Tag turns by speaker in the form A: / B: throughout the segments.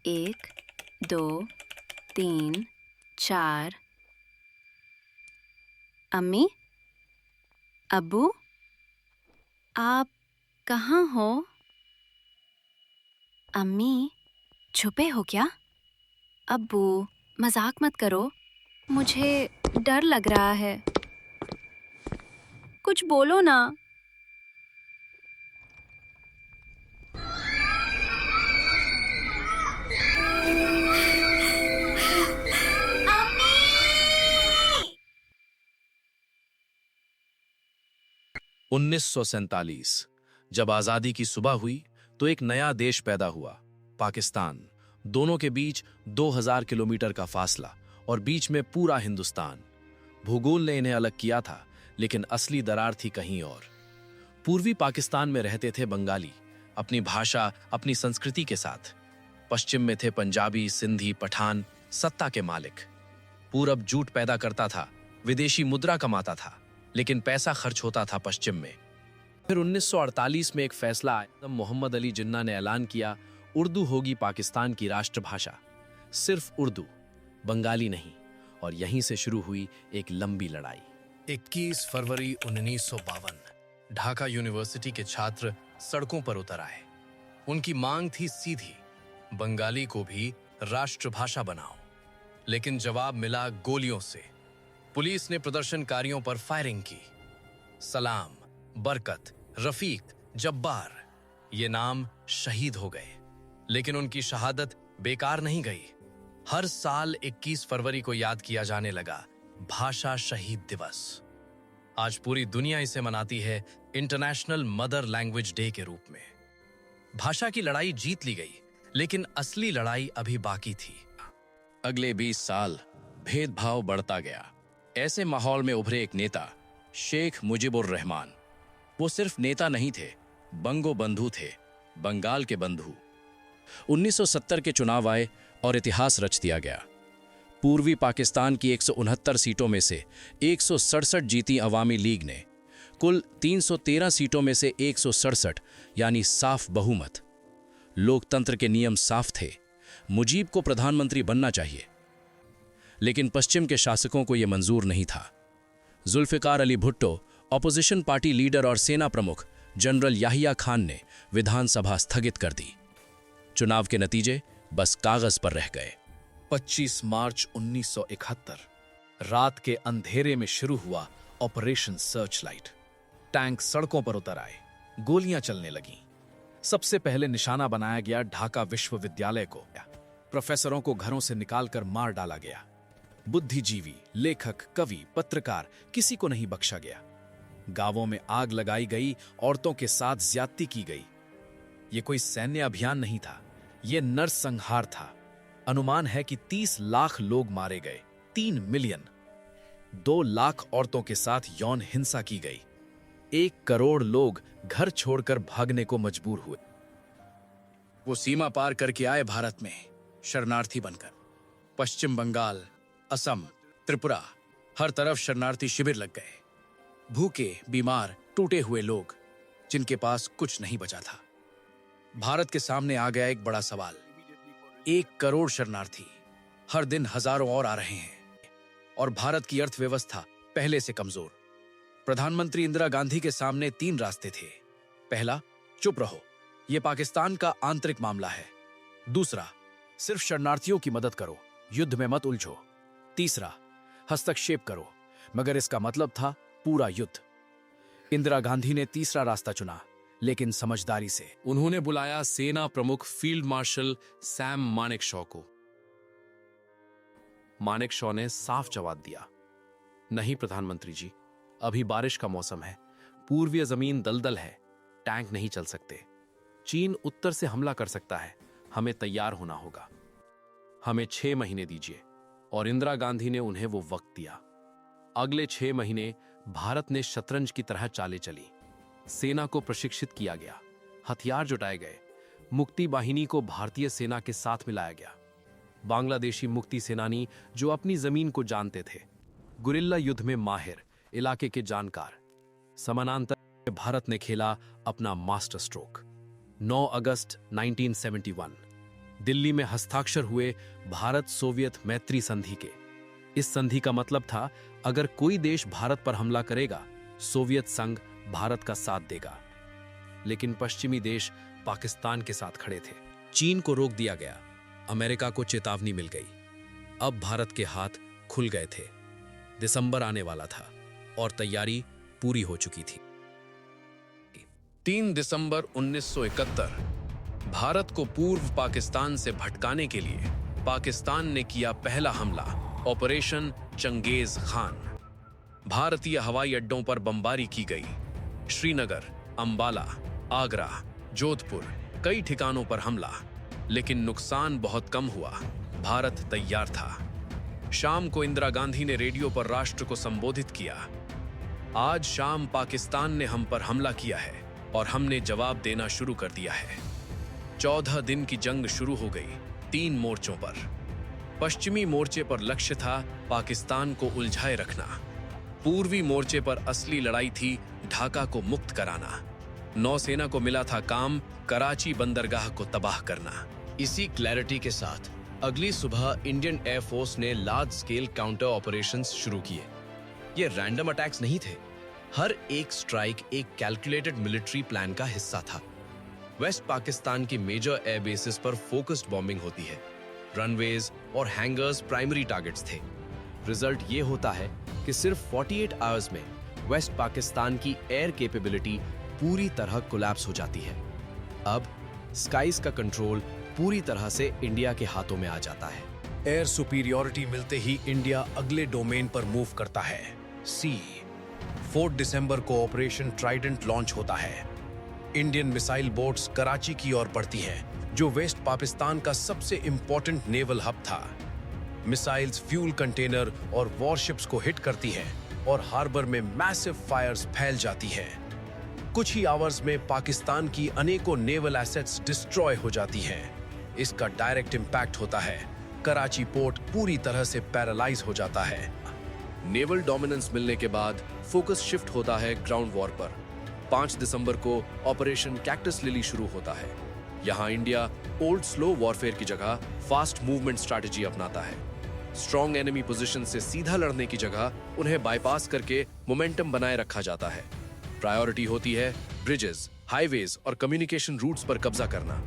A: 1, 2, 3, 4। अम्मी, अब्बू, आप कहाँ हो? अम्मी, छुपे हो क्या? अब्बू, मजाक मत करो, मुझे डर लग रहा है। कुछ बोलो ना। अम्मी!
B: 1947 जब आजादी की सुबह हुई तो एक नया देश पैदा हुआ, पाकिस्तान। दोनों के बीच 2000 किलोमीटर का फासला और बीच में पूरा हिंदुस्तान। भूगोल ने इन्हें अलग किया था, लेकिन असली दरार थी कहीं और। पूर्वी पाकिस्तान में रहते थे बंगाली, अपनी भाषा, अपनी संस्कृति के साथ। पश्चिम में थे पंजाबी, सिंधी, पठान, सत्ता के मालिक। पूरब जूट पैदा करता था, विदेशी मुद्रा कमाता था, लेकिन पैसा खर्च होता था पश्चिम में। फिर 1948 में एक फैसला आया। मोहम्मद अली जिन्ना ने ऐलान किया, उर्दू होगी पाकिस्तान की राष्ट्रभाषा। सिर्फ उर्दू, बंगाली नहीं। और यहीं से शुरू हुई एक लंबी लड़ाई। 21 फरवरी 1952 ढाका यूनिवर्सिटी के छात्र सड़कों पर उतर आए। उनकी मांग थी सीधी, बंगाली को भी राष्ट्रभाषा बनाओ। लेकिन जवाब मिला गोलियों से। पुलिस ने प्रदर्शनकारियों पर फायरिंग की। सलाम, बरकत, रफीक, जब्बार, ये नाम शहीद हो गए। लेकिन उनकी शहादत बेकार नहीं गई। हर साल 21 फरवरी को याद किया जाने लगा भाषा शहीद दिवस। आज पूरी दुनिया इसे मनाती है इंटरनेशनल मदर लैंग्वेज डे के रूप में। भाषा की लड़ाई जीत ली गई, लेकिन असली लड़ाई अभी बाकी थी। अगले 20 साल भेदभाव बढ़ता गया। ऐसे माहौल में उभरे एक नेता, शेख मुजीबुर रहमान। वो सिर्फ नेता नहीं थे, बंगो बंधु थे, बंगाल के बंधु। 1970 के चुनाव आए और इतिहास रच दिया गया। पूर्वी पाकिस्तान की 169 सीटों में से 167 जीती अवामी लीग ने। कुल 313 सीटों में से 167, यानी साफ बहुमत। लोकतंत्र के नियम साफ थे, मुजीब को प्रधानमंत्री बनना चाहिए। लेकिन पश्चिम के शासकों को यह मंजूर नहीं था। Zulfikar Ali Bhutto, opposition party leader और सेना प्रमुख जनरल याहिया खान ने विधानसभा स्थगित कर दी। चुनाव के नतीजे बस कागज पर रह गए। 25 मार्च 1971 रात के अंधेरे में शुरू हुआ ऑपरेशन सर्चलाइट। टैंक सड़कों पर उतर आए, गोलियां चलने लगीं। सबसे पहले निशाना बनाया गया ढाका विश्वविद्यालय को। प्रोफेसरों को घरों से निकालकर मार डाला गया। बुद्धिजीवी, लेखक, कवि, पत्रकार, किसी को नहीं बख्शा गया। गांवों में आग लगाई गई, औरतों के साथ ज्यादती की गई। यह कोई सैन्य अभियान नहीं था, यह नरसंहार था। अनुमान है कि 30 लाख लोग मारे गए, 3 मिलियन। 2 लाख औरतों के साथ यौन हिंसा की गई। 1 करोड़ लोग घर छोड़कर भागने को मजबूर हुए। वो सीमा पार करके आए भारत में शरणार्थी बनकर। पश्चिम बंगाल, असम, त्रिपुरा, हर तरफ शरणार्थी शिविर लग गए। भूखे, बीमार, टूटे हुए लोग, जिनके पास कुछ नहीं बचा था। भारत के सामने आ गया एक बड़ा सवाल। 1 करोड़ शरणार्थी, हर दिन हजारों और आ रहे हैं, और भारत की अर्थव्यवस्था पहले से कमजोर। प्रधानमंत्री इंदिरा गांधी के सामने 3 रास्ते थे। पहला, चुप रहो, यह पाकिस्तान का आंतरिक मामला है। दूसरा, सिर्फ शरणार्थियों की मदद करो, युद्ध में मत उलझो। तीसरा, हस्तक्षेप करो, मगर इसका मतलब था पूरा युद्ध। इंदिरा गांधी ने तीसरा रास्ता चुना, लेकिन समझदारी से। उन्होंने बुलाया सेना प्रमुख फील्ड मार्शल सैम मानेकशॉ को। मानेकशॉ ने साफ जवाब दिया, नहीं प्रधानमंत्री जी, अभी बारिश का मौसम है, पूर्वीय जमीन दलदल है, टैंक नहीं चल सकते। चीन उत्तर से हमला कर सकता है, हमें तैयार होना होगा। हमें 6 महीने दीजिए। और इंदिरा गांधी ने उन्हें वो वक्त दिया। अगले 6 महीने भारत ने शतरंज की तरह चालें चली। सेना को प्रशिक्षित किया गया, हथियार जुटाए गए, मुक्ति वाहिनी को भारतीय सेना के साथ मिलाया गया। बांग्लादेशी मुक्ति सेनानी जो अपनी जमीन को जानते थे, गुरिल्ला युद्ध में माहिर, इलाके के जानकार। समानांतर भारत ने खेला अपना मास्टर स्ट्रोक। 9 अगस्त 1971 दिल्ली में हस्ताक्षर हुए भारत सोवियत मैत्री संधि के। इस संधि का मतलब था, अगर कोई देश भारत पर हमला करेगा, सोवियत संघ भारत का साथ देगा। लेकिन पश्चिमी देश पाकिस्तान के साथ खड़े थे। चीन को रोक दिया गया, अमेरिका को चेतावनी मिल गई। अब भारत के हाथ खुल गए थे। दिसंबर आने वाला था और तैयारी पूरी हो चुकी थी। 3 दिसंबर 1971 भारत को पूर्व पाकिस्तान से भटकाने के लिए पाकिस्तान ने किया पहला हमला, ऑपरेशन चंगेज खान। भारतीय हवाई अड्डों पर बमबारी की गई। श्रीनगर, अंबाला, आगरा, जोधपुर, कई ठिकानों पर हमला, लेकिन नुकसान बहुत कम हुआ। भारत तैयार था। शाम को इंदिरा गांधी ने रेडियो पर राष्ट्र को संबोधित किया। आज शाम पाकिस्तान ने हम पर हमला किया है और हमने जवाब देना शुरू कर दिया है। 14 दिन की जंग शुरू हो गई, 3 मोर्चों पर। पश्चिमी मोर्चे पर लक्ष्य था पाकिस्तान को उलझाए रखना। पूर्वी मोर्चे पर असली लड़ाई थी ढाका को मुक्त कराना। नौसेना को मिला था काम कराची बंदरगाह को तबाह करना।
C: इसी क्लैरिटी के साथ अगली सुबह इंडियन एयरफोर्स ने लार्ज स्केल काउंटर ऑपरेशंस शुरू किए। ये रैंडम अटैक्स नहीं थे। हर एक स्ट्राइक एक कैलकुलेटेड मिलिट्री प्लान का हिस्सा था। वेस्ट पाकिस्तान की मेजर एयर बेसिस पर फोकस्ड बॉम्बिंग होती है। रनवेज और हैंगर्स प्राइमरी टारगेट्स थे। रिजल्ट ये होता है कि सिर्फ 48 आवर्स में वेस्ट पाकिस्तान की एयर कैपेबिलिटी पूरी तरह कोलैप्स हो जाती है। अब स्काइज का कंट्रोल पूरी तरह से इंडिया के हाथों में आ जाता है।
B: एयर सुपीरियॉरिटी मिलते ही इंडिया अगले डोमेन पर मूव करता है, सी। 4 दिसंबर को ऑपरेशन ट्राइडेंट लॉन्च होता है। इंडियन मिसाइल बोट्स कराची की ओर बढ़ती हैं, जो वेस्ट पाकिस्तान का सबसे इंपॉर्टेंट नेवल हब था। मिसाइल्स फ्यूल कंटेनर और वॉरशिप्स को हिट करती हैं और हार्बर में मैसिव फायर्स फैल जाती हैं। कुछ ही आवर्स में पाकिस्तान की अनेकों नेवल एसेट्स डिस्ट्रॉय हो जाती हैं। इसका डायरेक्ट इंपैक्ट होता है, कराची पोर्ट पूरी तरह से पैरालाइज हो जाता है। नेवल डोमिनेंस मिलने के बाद फोकस शिफ्ट होता है ग्राउंड वॉर पर। 5 दिसंबर को ऑपरेशन कैक्टस लिली शुरू होता है। यहाँ इंडिया ओल्ड स्लो वॉरफेयर की जगह फास्ट मूवमेंट स्ट्रैटेजी अपनाता है। स्ट्रॉन्ग एनिमी पोजीशन से सीधा लड़ने की जगह उन्हें बाईपास करके मोमेंटम बनाए रखा जाता है। प्रायोरिटी होती है ब्रिजेस, हाईवेज और कम्युनिकेशन रूट्स पर कब्जा करना।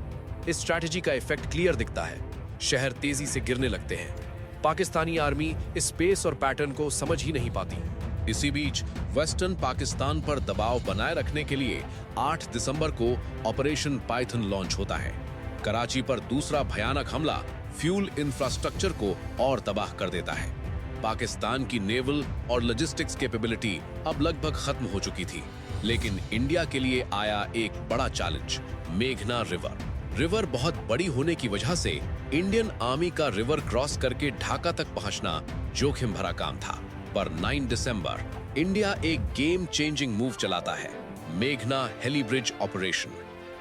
B: इस स्ट्रैटेजी का इफेक्ट क्लियर दिखता है। शहर तेजी से गिरने लगते हैं। पाकिस्तानी आर्मी इस स्पेस और पैटर्न को समझ ही नहीं पाती। इसी बीच वेस्टर्न पाकिस्तान पर दबाव बनाए रखने के लिए 8 दिसंबर को ऑपरेशन पाइथन लॉन्च होता है। कराची पर दूसरा भयानक हमला फ्यूल इंफ्रास्ट्रक्चर को और तबाह कर देता है। पाकिस्तान की नेवल और लॉजिस्टिक्स कैपेबिलिटी अब लगभग खत्म हो चुकी थी, लेकिन इंडिया के लिए आया एक बड़ा चैलेंज, मेघना रिवर। रिवर बहुत बड़ी होने की वजह से इंडियन आर्मी का रिवर क्रॉस करके ढाका तक पहुंचना जोखिम भरा काम था। पर 9 दिसंबर इंडिया एक गेम चेंजिंग मूव चलाता है, मेघना हेली ब्रिज ऑपरेशन।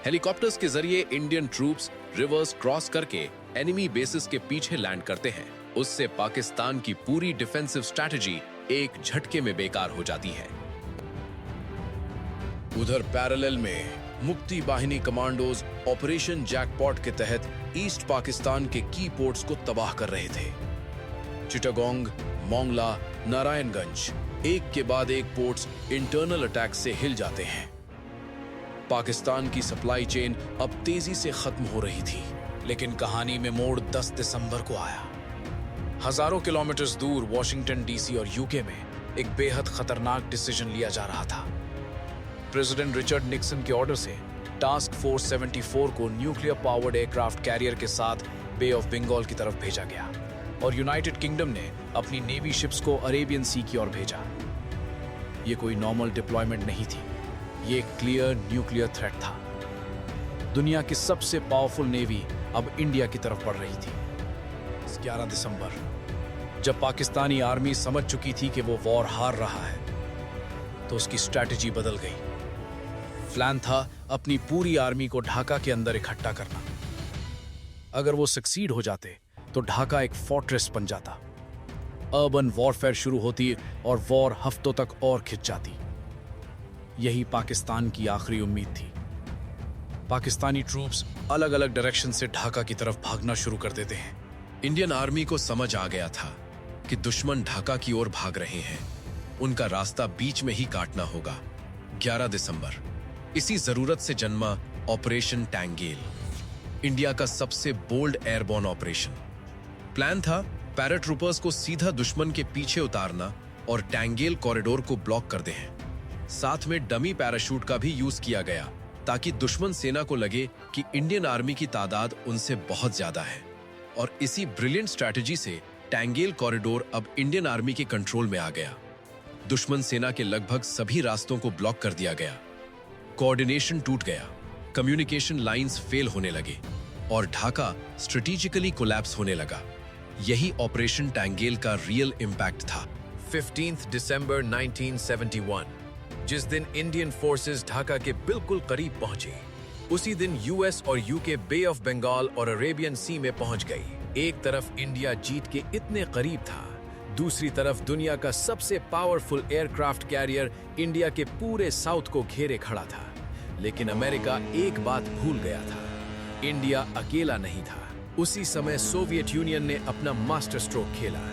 B: हेलीकॉप्टर्स के जरिए इंडियन ट्रूप्स रिवर्स क्रॉस करके एनिमी बेसिस के पीछे लैंड करते हैं। उससे पाकिस्तान की पूरी डिफेंसिव स्ट्रैटेजी एक झटके में बेकार हो जाती है। उधर पैरेलल में मुक्ति बाहिनी कमांडोज ऑपरेशन जैकपॉट के तहत ईस्ट पाकिस्तान के की पोर्ट्स को तबाह कर रहे थे। चिटागोंग, मोंगला, नारायणगंज, एक के बाद एक पोर्ट्स इंटरनल अटैक से हिल जाते हैं। पाकिस्तान की सप्लाई चेन अब तेजी से खत्म हो रही थी, लेकिन कहानी में मोड़ 10 दिसंबर को आया। हजारों किलोमीटर दूर वॉशिंगटन डीसी और यूके में एक बेहद खतरनाक डिसीजन लिया जा रहा था। प्रेसिडेंट रिचर्ड निक्सन के ऑर्डर से टास्क फोर्स 74 को न्यूक्लियर पावर्ड एयरक्राफ्ट कैरियर के साथ बे ऑफ बंगाल की तरफ भेजा गया और यूनाइटेड किंगडम ने अपनी नेवी शिप्स को अरेबियन सी की ओर भेजा। ये कोई नॉर्मल डिप्लॉयमेंट नहीं थी, ये एक क्लियर न्यूक्लियर थ्रेट था। दुनिया की सबसे पावरफुल नेवी अब इंडिया की तरफ बढ़ रही थी। 11 दिसंबर, जब पाकिस्तानी आर्मी समझ चुकी थी कि वो वॉर हार रहा है, तो उसकी स्ट्रैटेजी बदल गई। प्लान था अपनी पूरी आर्मी को ढाका के अंदर इकट्ठा करना। अगर वो सक्सीड हो जाते तो ढाका एक फोर्ट्रेस बन जाता। अर्बन वॉरफेयर शुरू होती और वॉर हफ्तों तक और खिंच जाती। यही पाकिस्तान की आखिरी उम्मीद थी। पाकिस्तानी ट्रूप्स अलग अलग डायरेक्शन से ढाका की तरफ भागना शुरू कर देते हैं।
C: इंडियन आर्मी को समझ आ गया था कि दुश्मन ढाका की ओर भाग रहे हैं, उनका रास्ता बीच में ही काटना होगा। 11 दिसंबर, इसी जरूरत से जन्मा ऑपरेशन टैंगेल, इंडिया का सबसे बोल्ड एयरबॉर्न ऑपरेशन। प्लान था पैराट्रूपर्स को सीधा दुश्मन के पीछे उतारना और टैंगेल कॉरिडोर को ब्लॉक कर दें। साथ में डमी पैराशूट का भी यूज किया गया ताकि दुश्मन सेना को लगे कि इंडियन आर्मी की तादाद उनसे बहुत ज्यादा है। और इसी ब्रिलियंट स्ट्रैटेजी से टैंगेल कॉरिडोर अब इंडियन आर्मी के कंट्रोल में आ गया। दुश्मन सेना के लगभग सभी रास्तों को ब्लॉक कर दिया गया। कोऑर्डिनेशन टूट गया, कम्युनिकेशन लाइंस फेल होने लगे और ढाका स्ट्रेटेजिकली कोलैप्स होने लगा। यही ऑपरेशन टैंगेल का रियल इम्पैक्ट था।
D: 15 दिसंबर 1971, जिस दिन इंडियन फोर्सेस ढाका के बिल्कुल करीब पहुंचे, उसी दिन यूएस और यूके बे ऑफ बंगाल और अरेबियन सी में पहुंच गई। एक तरफ इंडिया जीत के इतने करीब था, दूसरी तरफ दुनिया का सबसे पावरफुल एयरक्राफ्ट कैरियर इंडिया के पूरे साउथ को घेरे खड़ा था। लेकिन अमेरिका एक बात भूल गया था, इंडिया अकेला नहीं था। उसी समय सोवियत यूनियन ने अपना मास्टर स्ट्रोक खेला।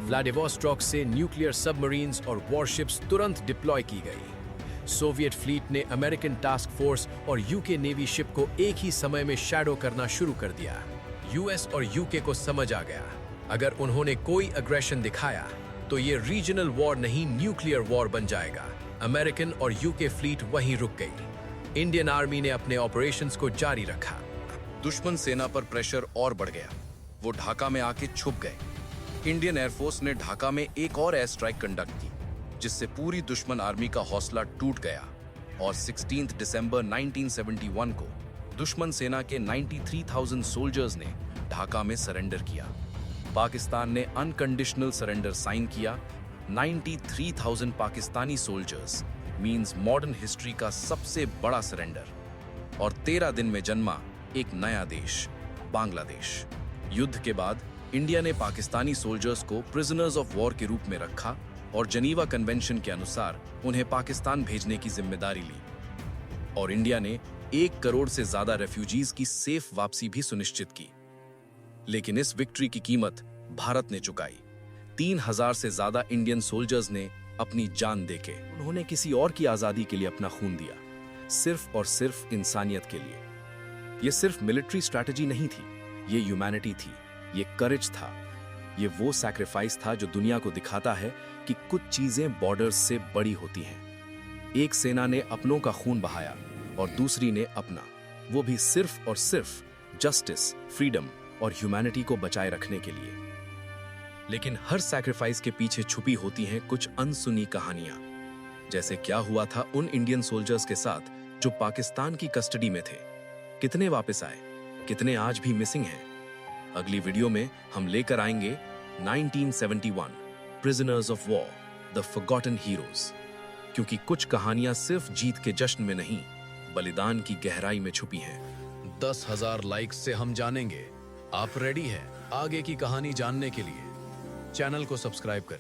D: व्लादिवोस्टॉक से न्यूक्लियर सबमरीन्स और वॉरशिप्स तुरंत डिप्लॉय की गई। सोवियत फ्लीट ने अमेरिकन टास्क फोर्स और यूके नेवी शिप को एक ही समय में शैडो करना शुरू कर दिया। यूएस और यूके को समझ आ गया, अगर उन्होंने कोई अग्रेशन दिखाया तो ये रीजनल वॉर नहीं, न्यूक्लियर वॉर बन जाएगा। अमेरिकन और यूके फ्लीट वहीं रुक गई। इंडियन आर्मी ने अपने ऑपरेशंस को जारी रखा।
B: दुश्मन सेना पर प्रेशर और बढ़ गया, वो ढाका में आके छुप गए। इंडियन एयरफोर्स ने ढाका में एक और एयर स्ट्राइक कंडक्ट की, जिससे पूरी दुश्मन आर्मी का हौसला टूट गया और 16 दिसंबर 1971 को दुश्मन सेना के 93,000 सोल्जर्स ने ढाका में सरेंडर किया। पाकिस्तान ने अनकंडीशनल सरेंडर साइन किया। 93,000 Pakistani soldiers means modern history का सबसे बड़ा सरेंडर। और 13 दिन में जन्मा एक नया देश, बांग्लादेश। युद्ध के बाद इंडिया ने पाकिस्तानी सोल्जर्स को प्रिजनर्स ऑफ वॉर के रूप में रखा और जनीवा कन्वेंशन के अनुसार उन्हें पाकिस्तान भेजने की जिम्मेदारी ली। और इंडिया ने 1 करोड़ से ज्यादा रेफ्यूजीज की सेफ वापसी भी सुनिश्चित की। लेकिन इस विक्ट्री की कीमत भारत ने चुकाई। 3,000 से ज्यादा इंडियन सोल्जर्स ने अपनी जान देके उन्होंने किसी और की आजादी के लिए अपना खून दिया, सिर्फ और सिर्फ इंसानियत के लिए। ये सिर्फ मिलिट्री स्ट्रैटेजी नहीं थी, ये ह्यूमैनिटी थी, ये करेज था, ये वो सैक्रिफाइस था जो दुनिया को दिखाता है कि कुछ चीजें बॉर्डर्स से बड़ी होती हैं। एक सेना ने अपनों का खून बहाया और दूसरी ने अपना, वो भी सिर्फ और सिर्फ जस्टिस, फ्रीडम और ह्यूमैनिटी को बचाए रखने के लिए। लेकिन हर सैक्रिफाइस के पीछे छुपी होती हैं कुछ अनसुनी कहानियां। जैसे क्या हुआ था उन इंडियन सोल्जर्स के साथ जो पाकिस्तान की कस्टडी में थे। कितने वापस आए, कितने आज भी मिसिंग हैं। अगली वीडियो में हम लेकर आएंगे 1971 prisoners of war, the forgotten heroes. क्योंकि कुछ कहानियां सिर्फ जीत के जश्न में नहीं, बलिदान की गहराई में छुपी हैं।
C: 10,000 लाइक्स से हम जानेंगे आप रेडी हैं आगे की कहानी जानने के लिए। चैनल को सब्सक्राइब करें।